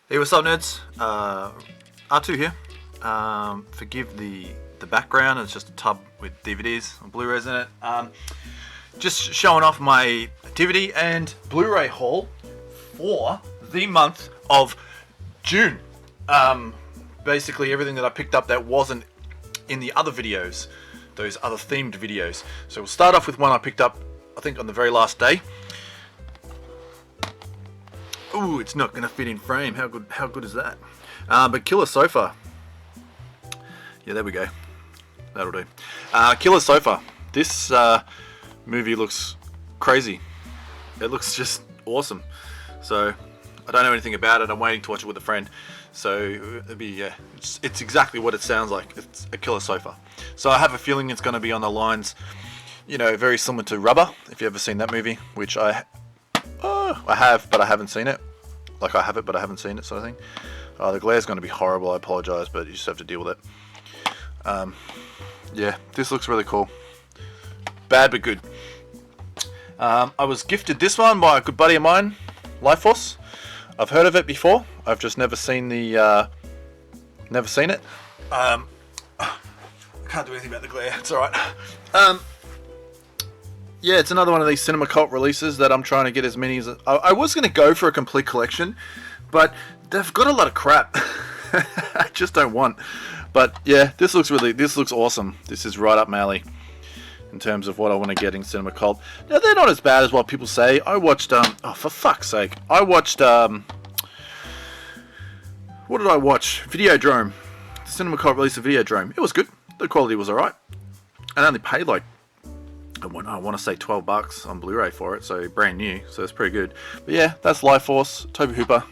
Hey, what's up, nerds? R2 here. Forgive the background. It's just a tub with DVDs and Blu-rays in it. Just showing off my DVD and Blu-ray haul for the month of June. Basically everything that I picked up that wasn't in the other videos, those other themed videos. So we'll start off with one I picked up, I think, on the very last day. Ooh, it's not going to fit in frame. How good is that? But Killer Sofa. Yeah, there we go. That'll do. Killer Sofa. This movie looks crazy. It looks just awesome. So I don't know anything about it. I'm waiting to watch it with a friend. So it'll be, yeah, it's exactly what it sounds like. It's a Killer Sofa. So I have a feeling it's going to be on the lines, you know, very similar to Rubber, if you've ever seen that movie, which I have, but I haven't seen it. Like, I have it, but I haven't seen it, sort of thing. The glare's going to be horrible, I apologise, but you just have to deal with it. Yeah, this looks really cool. Bad, but good. I was gifted this one by a good buddy of mine, Life Force. I've heard of it before. I've just never seen the, never seen it. I can't do anything about the glare, it's alright. Yeah, it's another one of these cinema cult releases that I'm trying to get as many as... I was going to go for a complete collection, but they've got a lot of crap. I just don't want. But yeah, this looks awesome. This is right up my alley in terms of what I want to get in cinema cult. Now, they're not as bad as what people say. I watched... oh, for fuck's sake. I watched... what did I watch? Videodrome. The cinema cult release of Videodrome. It was good. The quality was alright. And I only paid like... I want to say $12 on Blu-ray for it, so brand new, so it's pretty good. But yeah, that's Life Force, Toby Hooper.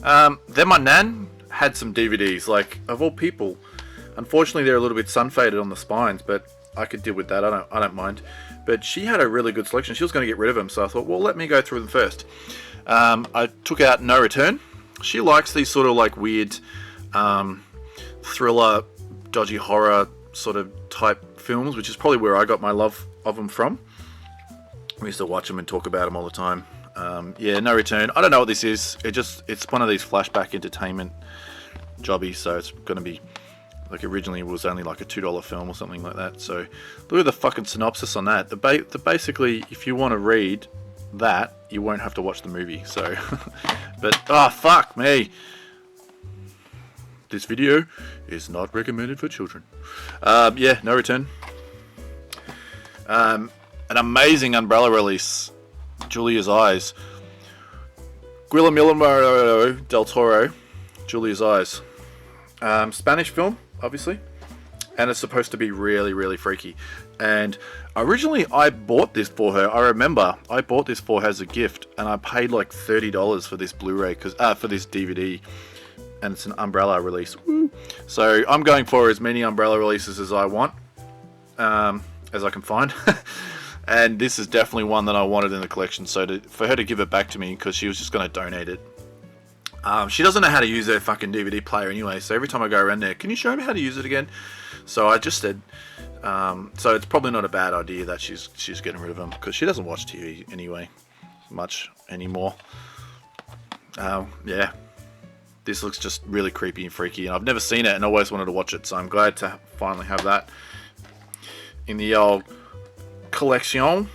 Then my nan had some DVDs, like, of all people. Unfortunately, they're a little bit sun-faded on the spines, but I could deal with that, I don't mind. But she had a really good selection. She was going to get rid of them, so I thought, well, let me go through them first. I took out No Return. She likes these sort of like weird thriller, dodgy horror sort of type films, which is probably where I got my love of them from. We used to watch them and talk about them all the time. Yeah, No Return. I don't know what this is. It's one of these flashback entertainment jobbies, so it's going to be like, originally it was only like a $2 film or something like that. So look at the fucking synopsis on that. Basically, if you want to read that, you won't have to watch the movie. So, but fuck me. This video is not recommended for children. Yeah, No Return. An amazing Umbrella release, Julia's Eyes. Guillermo del Toro, Julia's Eyes. Spanish film, obviously. And it's supposed to be really, really freaky. And originally I bought this for her. I remember I bought this for her as a gift, and I paid like $30 for this Blu-ray, for this DVD. And it's an Umbrella release. Woo. So I'm going for as many Umbrella releases as I want, as I can find. And this is definitely one that I wanted in the collection. So for her to give it back to me, because she was just going to donate it. She doesn't know how to use her fucking DVD player anyway. So every time I go around there, can you show me how to use it again? So I just said, so it's probably not a bad idea that she's getting rid of them, because she doesn't watch TV anyway much anymore. Yeah. This looks just really creepy and freaky, and I've never seen it and always wanted to watch it, so I'm glad to finally have that in the old collection.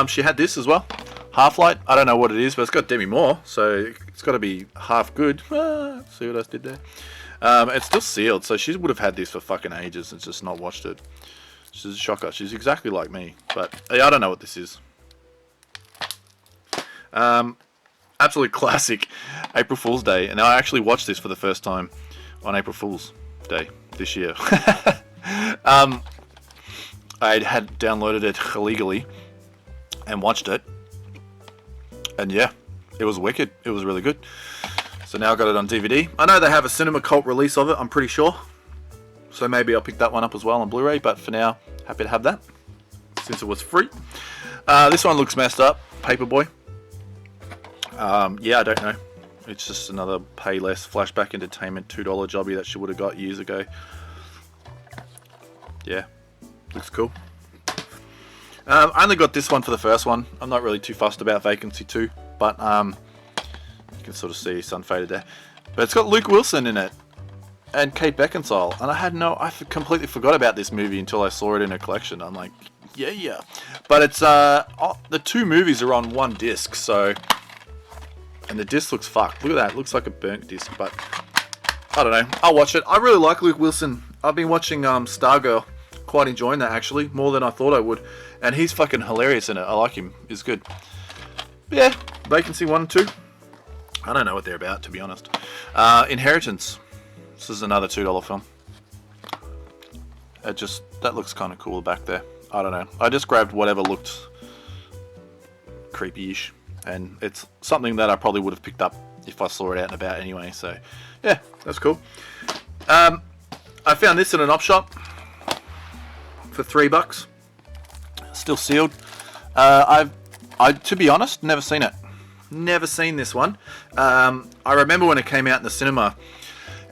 She had this as well, Half-Light. I don't know what it is, but it's got Demi Moore, so it's got to be half good. See what I did there? It's still sealed, so she would have had this for fucking ages and just not watched it. She's a shocker. She's exactly like me, but I don't know what this is. Absolute classic, April Fool's Day. And I actually watched this for the first time on April Fool's Day this year. I had downloaded it illegally and watched it. And yeah, it was wicked. It was really good. So now I got it on DVD. I know they have a cinema cult release of it, I'm pretty sure. So maybe I'll pick that one up as well on Blu-ray. But for now, happy to have that, since it was free. This one looks messed up. Paperboy. Yeah, I don't know. It's just another pay less flashback entertainment $2 jobby that she would have got years ago. Yeah, looks cool. I only got this one for the first one. I'm not really too fussed about Vacancy 2, but You can sort of see sun faded there. But it's got Luke Wilson in it. And Kate Beckinsale. And I completely forgot about this movie until I saw it in a collection. I'm like, yeah. But it's, the two movies are on one disc, so... And the disc looks fucked. Look at that. It looks like a burnt disc, but... I don't know. I'll watch it. I really like Luke Wilson. I've been watching Stargirl. Quite enjoying that, actually. More than I thought I would. And he's fucking hilarious in it. I like him. He's good. But yeah. Vacancy 1 and 2. I don't know what they're about, to be honest. Inheritance. This is another $2 film. That looks kind of cool back there. I don't know. I just grabbed whatever looked creepy-ish. And it's something that I probably would have picked up if I saw it out and about anyway. So, yeah, that's cool. I found this in an op shop for $3. Still sealed. To be honest, never seen it. Never seen this one. I remember when it came out in the cinema.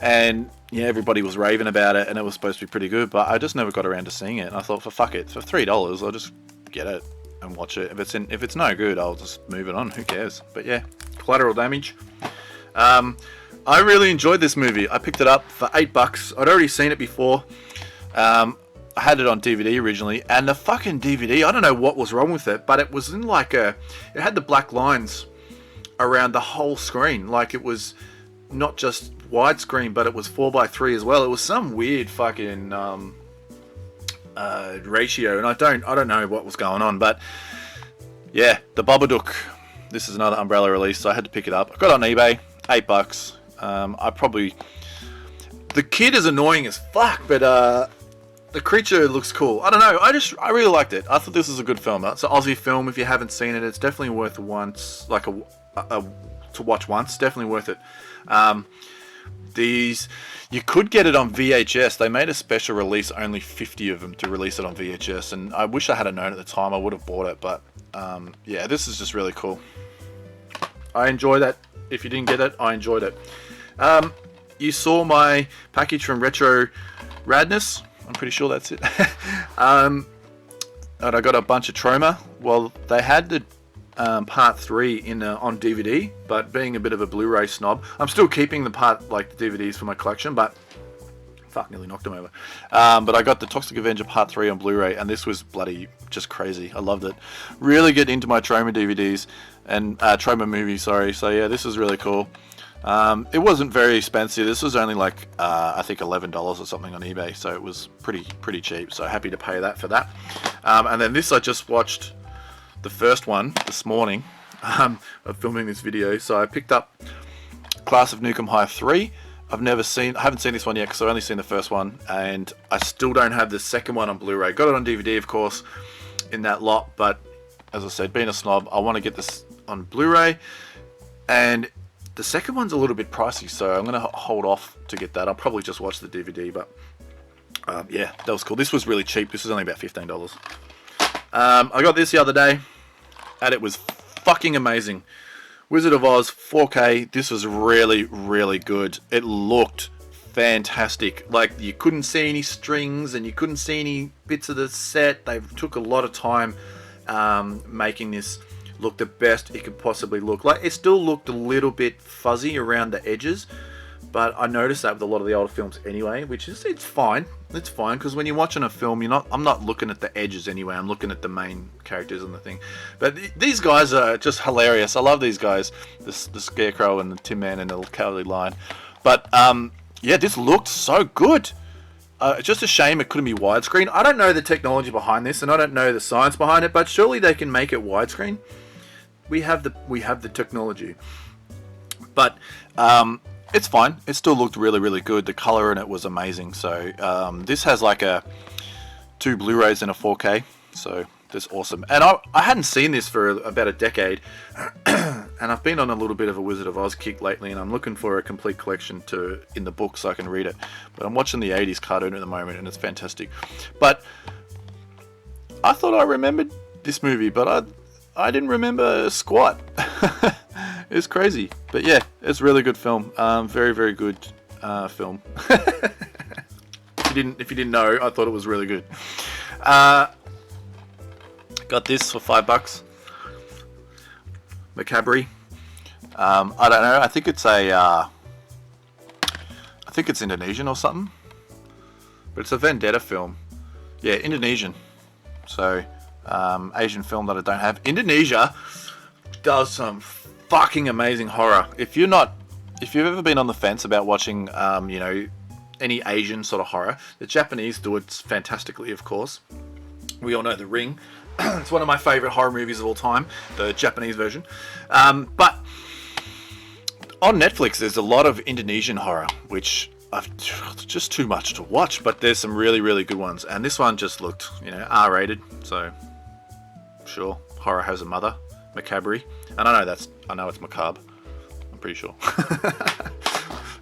And yeah, everybody was raving about it, and it was supposed to be pretty good, but I just never got around to seeing it. And I thought, for $3, I'll just get it and watch it. If it's no good, I'll just move it on. Who cares? But yeah, Collateral Damage. I really enjoyed this movie. I picked it up for $8. I'd already seen it before. I had it on DVD originally, and the fucking DVD, I don't know what was wrong with it, but it was in like it had the black lines around the whole screen. Like it was not just widescreen, but it was 4:3 as well. It was some weird fucking ratio, and I don't know what was going on, but yeah, the Babadook. This is another Umbrella release, so I had to pick it up. I got it on eBay, $8. The kid is annoying as fuck, but the creature looks cool. I don't know. I really liked it. I thought this was a good film. It's an Aussie film. If you haven't seen it, it's definitely worth once, like to watch once. Definitely worth it. You could get it on VHS. They made a special release, only 50 of them to release it on VHS, and I wish I had known at the time. I would have bought it, but yeah, this is just really cool. I enjoy that. If you didn't get it, I enjoyed it. You saw my package from Retro Radness. I'm pretty sure that's it. And I got a bunch of Troma. Well, they had the part 3 on DVD, but being a bit of a Blu-ray snob, I'm still keeping the DVDs for my collection, but fuck, nearly knocked them over. But I got the Toxic Avenger part 3 on Blu-ray, and this was bloody just crazy. I loved it. Really get into my Troma DVDs and Troma movies, sorry. So yeah, this is really cool. It wasn't very expensive. This was only like I think $11 or something on eBay, so it was pretty cheap. So happy to pay that for that. And then this, I just watched the first one this morning of filming this video. So I picked up Class of Nuke 'Em High 3. I haven't seen this one yet because I've only seen the first one, and I still don't have the second one on Blu-ray. Got it on DVD, of course, in that lot, but as I said, being a snob, I want to get this on Blu-ray, and the second one's a little bit pricey, so I'm going to hold off to get that. I'll probably just watch the DVD, but yeah, that was cool. This was really cheap. This was only about $15. I got this the other day, and it was fucking amazing. Wizard of Oz 4K. This was really, really good. It looked fantastic. Like, you couldn't see any strings, and you couldn't see any bits of the set. They took a lot of time making this look the best it could possibly look. Like, it still looked a little bit fuzzy around the edges, but I noticed that with a lot of the older films anyway, which is, it's fine. It's fine, because when you're watching a film, I'm not looking at the edges anyway. I'm looking at the main characters and the thing. But these guys are just hilarious. I love these guys, the Scarecrow and the Tin Man and the Cowardly Lion. But yeah, this looked so good. It's just a shame it couldn't be widescreen. I don't know the technology behind this, and I don't know the science behind it, but surely they can make it widescreen. We have the technology, but it's fine. It still looked really, really good. The color in it was amazing. So this has like 2 Blu-rays and a 4K. So that's awesome. And I hadn't seen this for about a decade, and I've been on a little bit of a Wizard of Oz kick lately, and I'm looking for a complete collection in the book so I can read it. But I'm watching the 80s cartoon at the moment, and it's fantastic. But I thought I remembered this movie, but I didn't remember squat. It's crazy, but yeah, it's a really good film. Very, very good film. If you didn't know, I thought it was really good. Got this for $5. Mehcad Barry. I don't know. I think it's I think it's Indonesian or something. But it's a vendetta film. Yeah, Indonesian. So, Asian film that I don't have. Indonesia does some fucking amazing horror. If you've ever been on the fence about watching, you know, any Asian sort of horror, the Japanese do it fantastically, of course. We all know The Ring. It's one of my favourite horror movies of all time, the Japanese version. But on Netflix, there's a lot of Indonesian horror, which it's just too much to watch. But there's some really, really good ones, and this one just looked, you know, R-rated. So, sure, horror has a mother, Macabre, and I know it's macabre. I'm pretty sure.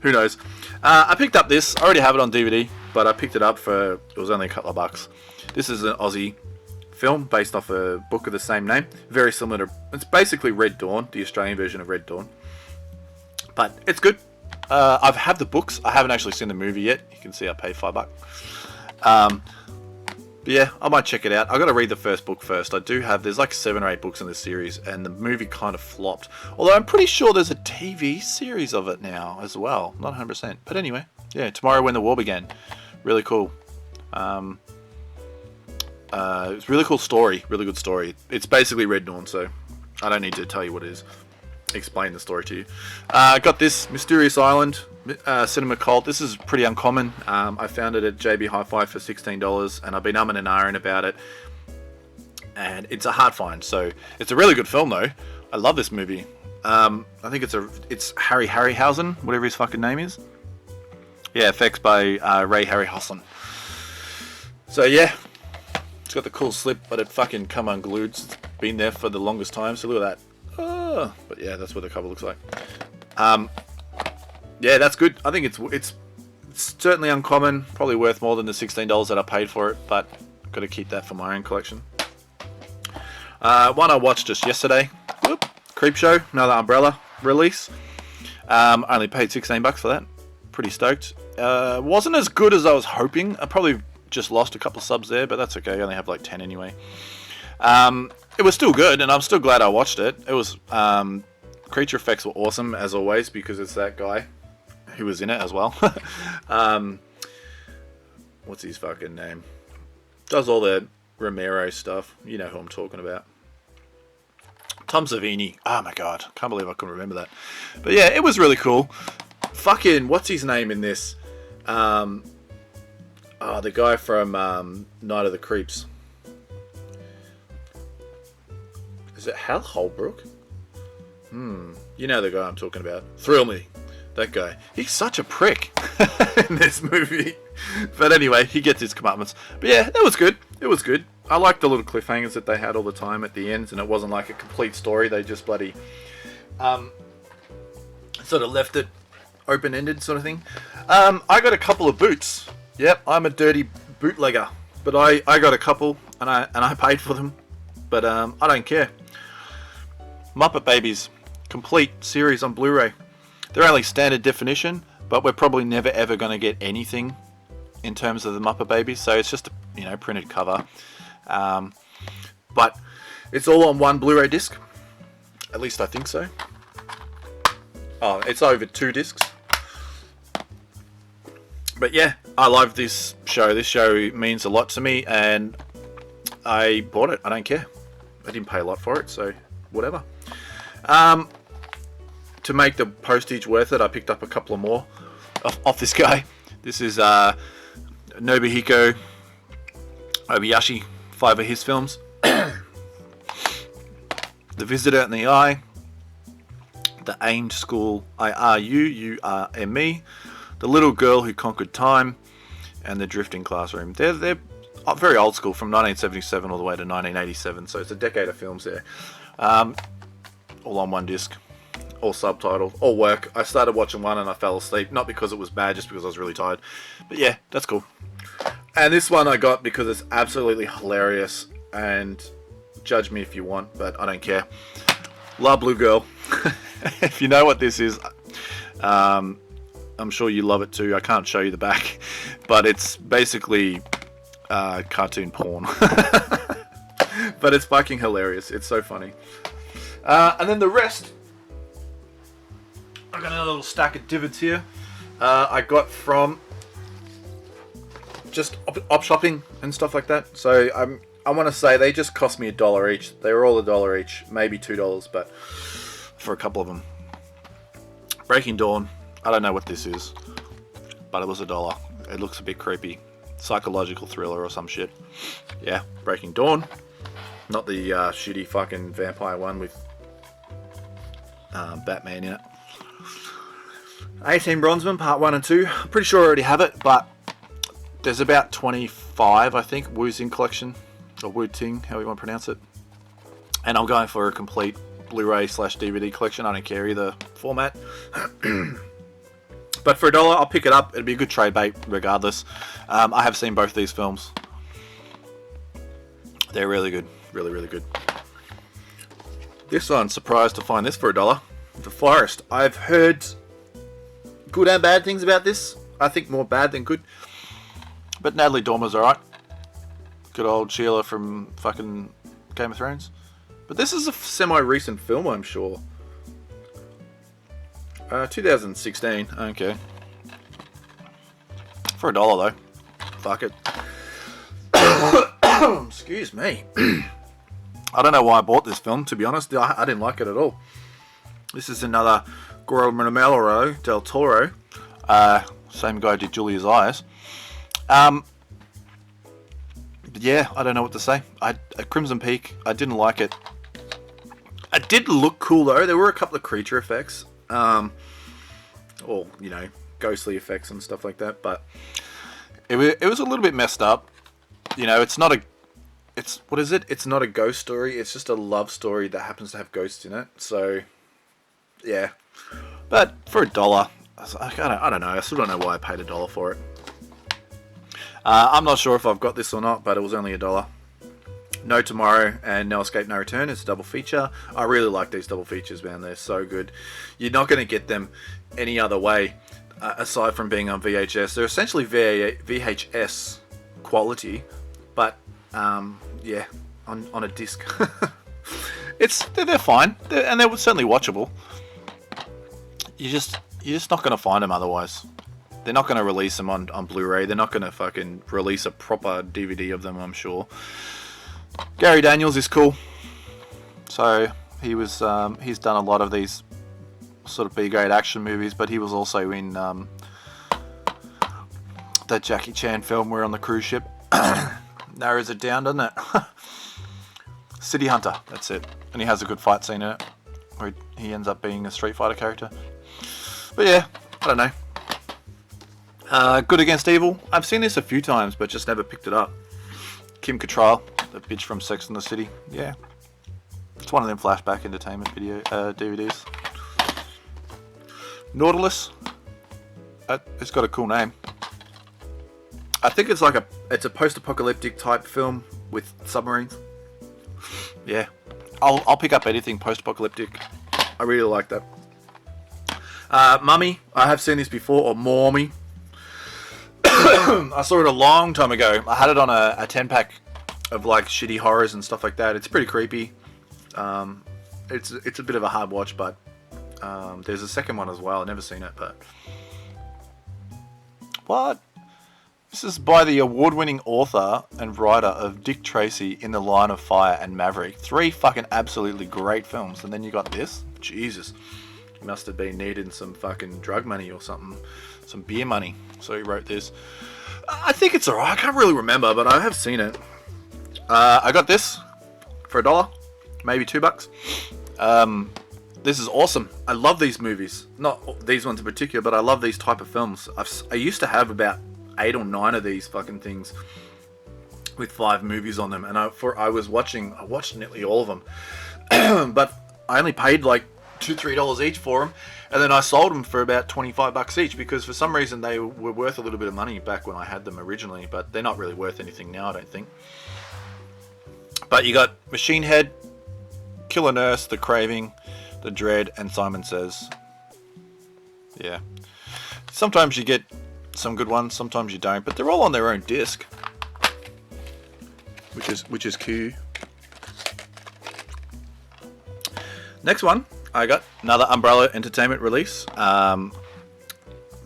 Who knows? I picked up this. I already have it on DVD, but I picked it up for, it was only a couple of bucks. This is an Aussie film based off a book of the same name. Very similar to, it's basically Red Dawn, the Australian version of Red Dawn. But it's good. I've had the books. I haven't actually seen the movie yet. You can see I paid $5. But yeah, I might check it out. I've got to read the first book first. There's like 7 or 8 books in this series, and the movie kind of flopped. Although I'm pretty sure there's a TV series of it now as well. Not 100%. But anyway, yeah, Tomorrow When the War Began. Really cool. It's a really cool story. Really good story. It's basically Red Dawn, so I don't need to tell you what it is. Explain the story to you. I got this Mysterious Island Cinema Cult. This is pretty uncommon. I found it at JB Hi-Fi for $16, and I've been umming and ahhing about it, and it's a hard find. So it's a really good film though. I love this movie. I think it's Harry Harryhausen, whatever his fucking name is. Yeah, effects by Ray Harryhausen. So yeah, it's got the cool slip, but it fucking come unglued. It's been there for the longest time. So look at that. But yeah, that's what the cover looks like. Yeah, that's good. I think it's certainly uncommon. Probably worth more than the $16 that I paid for it, but I've got to keep that for my own collection. One I watched just yesterday. Creepshow, another Umbrella release. Only paid $16 for that. Pretty stoked. Wasn't as good as I was hoping. I probably just lost a couple of subs there, but that's okay. I only have like 10 anyway. It was still good, and I'm still glad I watched it. It was creature effects were awesome as always, because it's that guy who was in it as well. What's his fucking name? Does all the Romero stuff. You know who I'm talking about. Tom Savini. Oh my god, can't believe I couldn't remember that. But yeah, it was really cool. Fucking what's his name in this? The guy from Night of the Creeps. Is it Hal Holbrook? You know the guy I'm talking about. Thrill Me. That guy. He's such a prick in this movie. But anyway, he gets his comeuppance. But yeah, that was good. It was good. I liked the little cliffhangers that they had all the time at the ends, and it wasn't like a complete story. They just bloody sort of left it open-ended sort of thing. I got a couple of boots. Yep, I'm a dirty bootlegger. But I got a couple, and I paid for them. But I don't care. Muppet Babies, complete series on Blu-ray. They're only standard definition, but we're probably never ever going to get anything in terms of the Muppet Babies, so it's just a printed cover. But it's all on one Blu-ray disc. At least I think so. Oh, it's over 2 discs. But yeah, I love this show. This show means a lot to me, and I bought it. I don't care. I didn't pay a lot for it, so whatever. To make the postage worth it, I picked up a couple of more off this guy. This is Nobuhiko Obayashi, 5 of his films. The Visitor and the Eye, The Aimed School, IRUURME, The Little Girl Who Conquered Time, and The Drifting Classroom. They're very old school, from 1977 all the way to 1987, so it's a decade of films there. All on one disc, all subtitled, all work. I started watching one and I fell asleep, not because it was bad, just because I was really tired. But yeah, that's cool. And this one I got because it's absolutely hilarious, and judge me if you want, but I don't care. La Blue Girl. If you know what this is, I'm sure you love it too. I can't show you the back, but it's basically cartoon porn. But it's fucking hilarious. It's so funny. And then the rest I got another little stack of DvDs here. I got from just op shopping and stuff like that. So I want to say they just cost me $1 each. They were all $1 each, maybe $2, but for a couple of them. Breaking Dawn. I don't know what this is, but it was $1. It looks a bit creepy. Psychological thriller or some shit. Yeah, Breaking Dawn. Not the shitty fucking vampire one with Batman in it. 18 Bronzeman, part 1 and 2. I'm pretty sure I already have it, but there's about 25, I think, Wu Ting collection. Or Wu Ting, how you want to pronounce it. And I'm going for a complete Blu-ray/DVD collection. I don't care either format. But for $1, I'll pick it up. It'd be a good trade bait, regardless. I have seen both these films. They're really good. Really, really good. This one, surprised to find this for $1. The Forest. I've heard good and bad things about this. I think more bad than good. But Natalie Dormer's alright. Good old Sheila from fucking Game of Thrones. But this is a semi-recent film, I'm sure. 2016. Okay. For $1 though. Fuck it. Excuse me. I don't know why I bought this film, to be honest. I didn't like it at all. This is another Guillermo del Toro. Same guy did Julia's Eyes. Yeah, I don't know what to say. Crimson Peak, I didn't like it. It did look cool though. There were a couple of creature effects. Or, you know, ghostly effects and stuff like that. But it was a little bit messed up. You know, it's not a... what is it? It's not a ghost story. It's just a love story that happens to have ghosts in it. So, yeah. But for $1, I don't know. I still don't know why I paid $1 for it. I'm not sure if I've got this or not, but it was only $1. No Tomorrow and No Escape, No Return. It's a double feature. I really like these double features, man. They're so good. You're not going to get them any other way aside from being on VHS. They're essentially VHS quality, but yeah, on a disc. They're fine, and they're certainly watchable. You're just not going to find them otherwise. They're not going to release them on Blu-ray. They're not going to fucking release a proper DVD of them, I'm sure. Gary Daniels is cool. So he's done a lot of these sort of B-grade action movies, but he was also in that Jackie Chan film where on the cruise ship. Narrows it down, doesn't it? City Hunter, that's it. And he has a good fight scene in it, where he ends up being a Street Fighter character. But yeah, I don't know. Good Against Evil. I've seen this a few times, but just never picked it up. Kim Cattrall, the bitch from Sex and the City. Yeah, it's one of them flashback entertainment video DVDs. Nautilus. It's got a cool name. I think it's a post-apocalyptic type film with submarines. Yeah, I'll pick up anything post-apocalyptic. I really like that. Mummy. I have seen this before, or Mommy. I saw it a long time ago. I had it on a 10-pack of like shitty horrors and stuff like that. It's pretty creepy. It's a bit of a hard watch, but there's a second one as well. I've never seen it, but what? This is by the award-winning author and writer of Dick Tracy, In the Line of Fire, and Maverick. 3 fucking absolutely great films, and then you got this. Jesus, he must have been needing some fucking drug money or something, some beer money. So he wrote this. I think it's alright. I can't really remember, but I have seen it. I got this for $1, maybe $2. This is awesome. I love these movies. Not these ones in particular, but I love these type of films. I used to have about 8 or 9 of these fucking things with 5 movies on them, and I watched nearly all of them. But I only paid like $2-3 each for them, and then I sold them for about $25 each, because for some reason they were worth a little bit of money back when I had them originally, but they're not really worth anything now, I don't think. But you got Machine Head, Killer Nurse, The Craving, The Dread, and Simon Says. Yeah. Sometimes you get some good ones, sometimes you don't, but they're all on their own disc, which is cool. Next one, I got another Umbrella Entertainment release,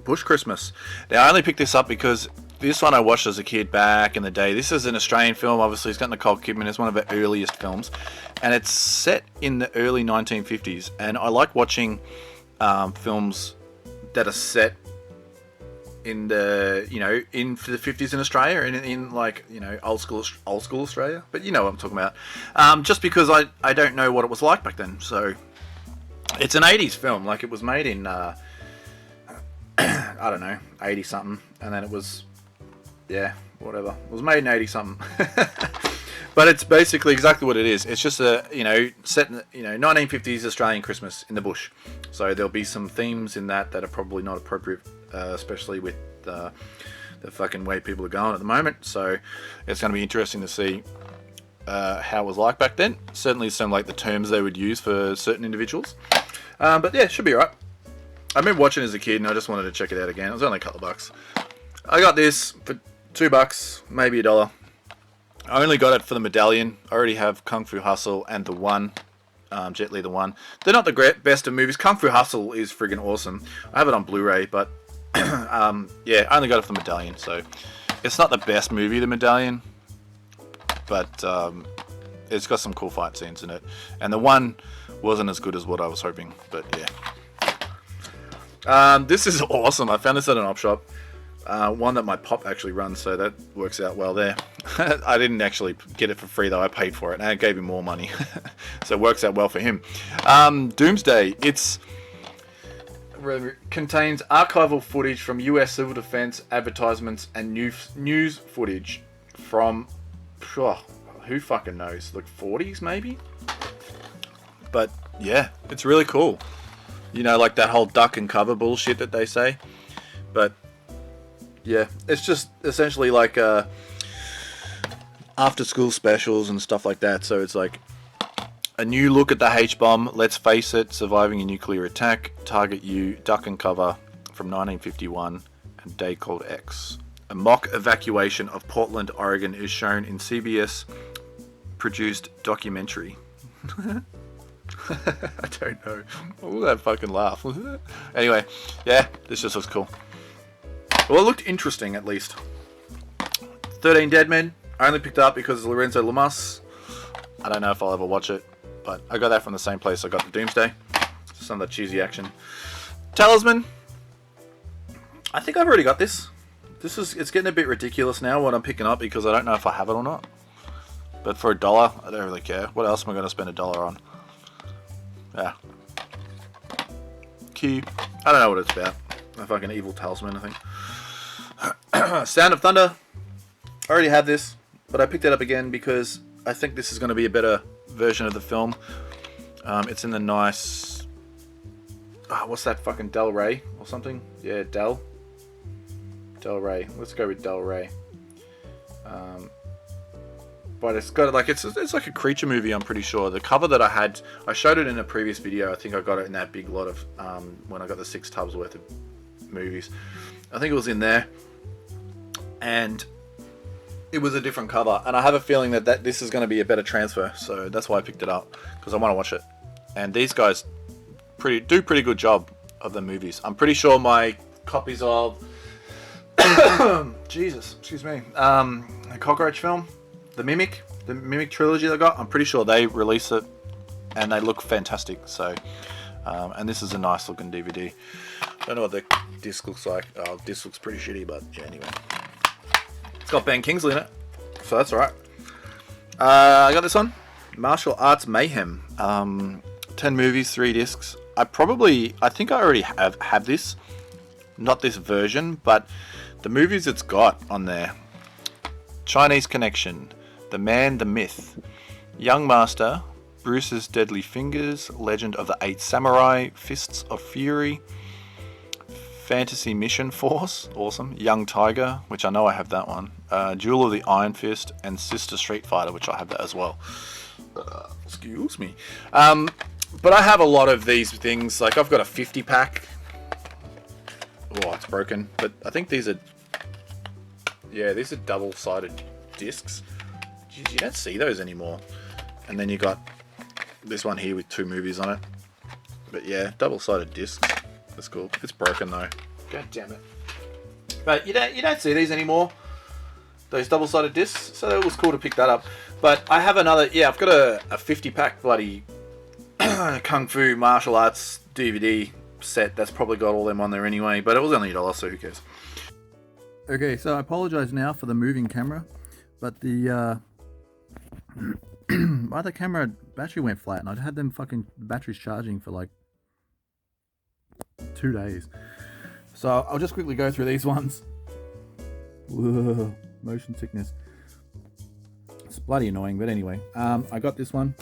Bush Christmas. Now I only picked this up because this one I watched as a kid back in the day. This is an Australian film, obviously. It's got Nicole Kidman. It's one of her earliest films, and it's set in the early 1950s. And I like watching films that are set in the in the 50s in Australia, and in like old school Australia. But you know what I'm talking about. Just because I don't know what it was like back then. So it's an 80s film. Like, it was made in I don't know, 80 something, and then it was. Yeah, whatever. It was made in 80 something. But it's basically exactly what it is. It's just a, set in, 1950s Australian Christmas in the bush. So there'll be some themes in that are probably not appropriate, especially with the fucking way people are going at the moment. So it's going to be interesting to see how it was like back then. Certainly some like the terms they would use for certain individuals. But yeah, it should be alright. I remember watching as a kid and I just wanted to check it out again. It was only a couple of bucks. I got this for $2, maybe $1. I only got it for the Medallion. I already have Kung Fu Hustle and The One, Jet Li The One. They're not the best of movies. Kung Fu Hustle is friggin' awesome. I have it on Blu-ray, but yeah, I only got it for the Medallion. So it's not the best movie, the Medallion, but it's got some cool fight scenes in it. And The One wasn't as good as what I was hoping, but yeah. This is awesome. I found this at an op shop. One that my pop actually runs, so that works out well there. I didn't actually get it for free though. I paid for it and I gave him more money. So it works out well for him. Doomsday. It contains archival footage from US civil defense advertisements and news footage from who fucking knows, like 40s maybe. But yeah, it's really cool. Like that whole duck and cover bullshit that they say. But yeah, it's just essentially like after school specials and stuff like that. So it's like a new look at the H-bomb. Let's face it, surviving a nuclear attack. Target U, duck and cover from 1951 and Day Called X. A mock evacuation of Portland, Oregon is shown in CBS produced documentary. I don't know. What was that fucking laugh? Anyway, yeah, this just looks cool. Well, it looked interesting, at least. 13 Dead Men. I only picked it up because of Lorenzo Lamas. I don't know if I'll ever watch it, but I got that from the same place I got the Doomsday. Some of that cheesy action. Talisman. I think I've already got this. It's getting a bit ridiculous now what I'm picking up because I don't know if I have it or not. But for $1, I don't really care. What else am I going to spend $1 on? Yeah. Key. I don't know what it's about. A fucking evil talisman, I think. Sound of Thunder. I already have this, but I picked it up again because I think this is going to be a better version of the film. It's in the nice... what's that fucking Del Rey or something? Yeah, Del Rey. Let's go with Del Rey. But it's got like it's like a creature movie. I'm pretty sure the cover that I showed it in a previous video. I think I got it in that big lot of when I got the 6 tubs worth of movies. I think it was in there, and it was a different cover. And I have a feeling that this is going to be a better transfer. So that's why I picked it up, because I want to watch it. And these guys do pretty good job of the movies. I'm pretty sure my copies of Jesus, excuse me, the Cockroach film. The Mimic trilogy they got, I'm pretty sure they release it and they look fantastic. So, and this is a nice looking DVD. Don't know what the disc looks like. Oh, disc looks pretty shitty, but yeah, anyway. It's got Ben Kingsley in it, so that's alright. I got this one, Martial Arts Mayhem. 10 movies, 3 discs. I think I already have this. Not this version, but the movies it's got on there. Chinese Connection, The Man, the Myth, Young Master, Bruce's Deadly Fingers, Legend of the 8 Samurai, Fists of Fury, Fantasy Mission Force, awesome, Young Tiger, which I know I have that one, Jewel of the Iron Fist, and Sister Street Fighter, which I have that as well. Excuse me. But I have a lot of these things, like I've got a 50 pack. Oh, it's broken, but I think these are... Yeah, these are double-sided discs. Jeez, you don't see those anymore. And then you got this one here with 2 movies on it. But yeah, double-sided discs. That's cool. It's broken though. God damn it. But you don't see these anymore. Those double-sided discs. So it was cool to pick that up. But I have another. Yeah, I've got a 50-pack bloody Kung Fu martial arts DVD set that's probably got all them on there anyway. But it was only $1, so who cares? Okay, so I apologise now for the moving camera, but the other camera battery went flat, and I'd had them fucking batteries charging for like 2 days. So I'll just quickly go through these ones. Whoa, motion sickness. It's bloody annoying, but anyway. I got this one.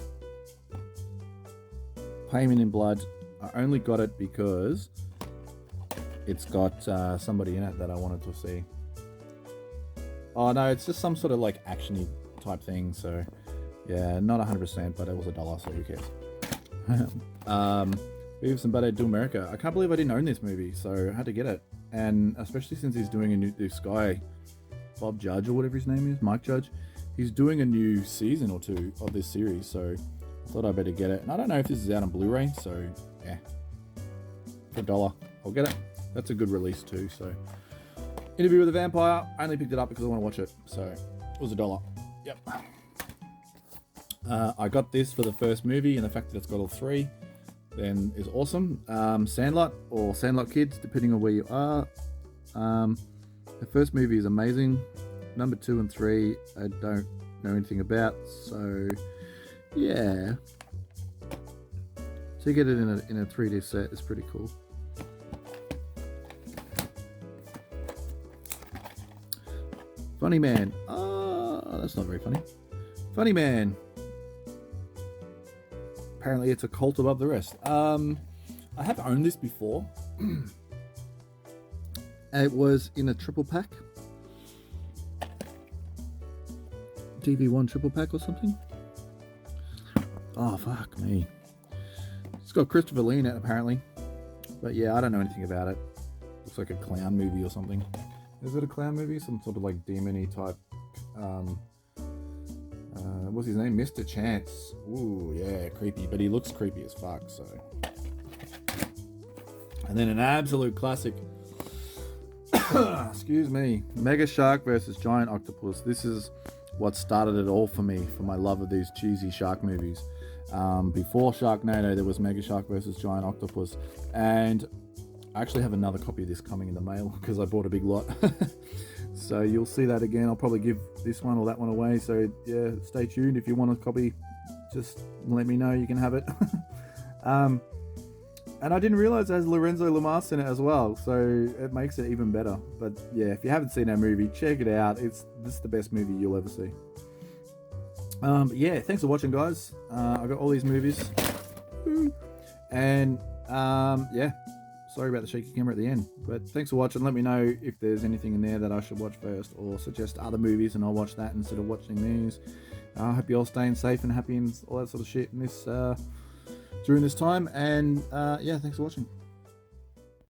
Payment in Blood. I only got it because it's got somebody in it that I wanted to see. Oh no, it's just some sort of like actiony type thing. So yeah, not 100%, but it was $1, so who cares? Beavis and Butthead Do America. I can't believe I didn't own this movie, so I had to get it. And especially since he's doing a new this guy, Bob Judge or whatever his name is, Mike Judge. He's doing a new season or 2 of this series, so I thought I'd better get it. And I don't know if this is out on Blu-ray, so yeah, for $1, I'll get it. That's a good release too. So Interview with a Vampire, I only picked it up because I want to watch it, so it was $1. Yep. I got this for the first movie, and the fact that it's got all 3 then is awesome. Sandlot or Sandlot Kids, depending on where you are. The first movie is amazing. Number 2 and 3 I don't know anything about, so yeah. To get it in a 3D set is pretty cool. Funny Man. That's not very funny. Funny Man. Apparently it's a cult above the rest. I have owned this before. It was in a triple pack. DV1 triple pack or something. Oh, fuck me. It's got Christopher Lee in it, apparently. But yeah, I don't know anything about it. Looks like a clown movie or something. Is it a clown movie? Some sort of like demon-y type. What's his name? Mr. Chance. Ooh, yeah, creepy. But he looks creepy as fuck, so. And then an absolute classic. Excuse me. Mega Shark versus Giant Octopus. This is what started it all for me, for my love of these cheesy shark movies. Before Sharknado, there was Mega Shark versus Giant Octopus. And I actually have another copy of this coming in the mail because I bought a big lot. So you'll see that again. I'll probably give this one or that one away. So yeah, stay tuned. If you want a copy, just let me know. You can have it. And I didn't realize it has Lorenzo Lamas in it as well. So it makes it even better. But yeah, if you haven't seen that movie, check it out. This is the best movie you'll ever see. But yeah, thanks for watching, guys. I got all these movies. And yeah. Sorry about the shaky camera at the end, but thanks for watching. Let me know if there's anything in there that I should watch first, or suggest other movies and I'll watch that instead of watching these. I hope you're all staying safe and happy and all that sort of shit in this during this time. And yeah, thanks for watching.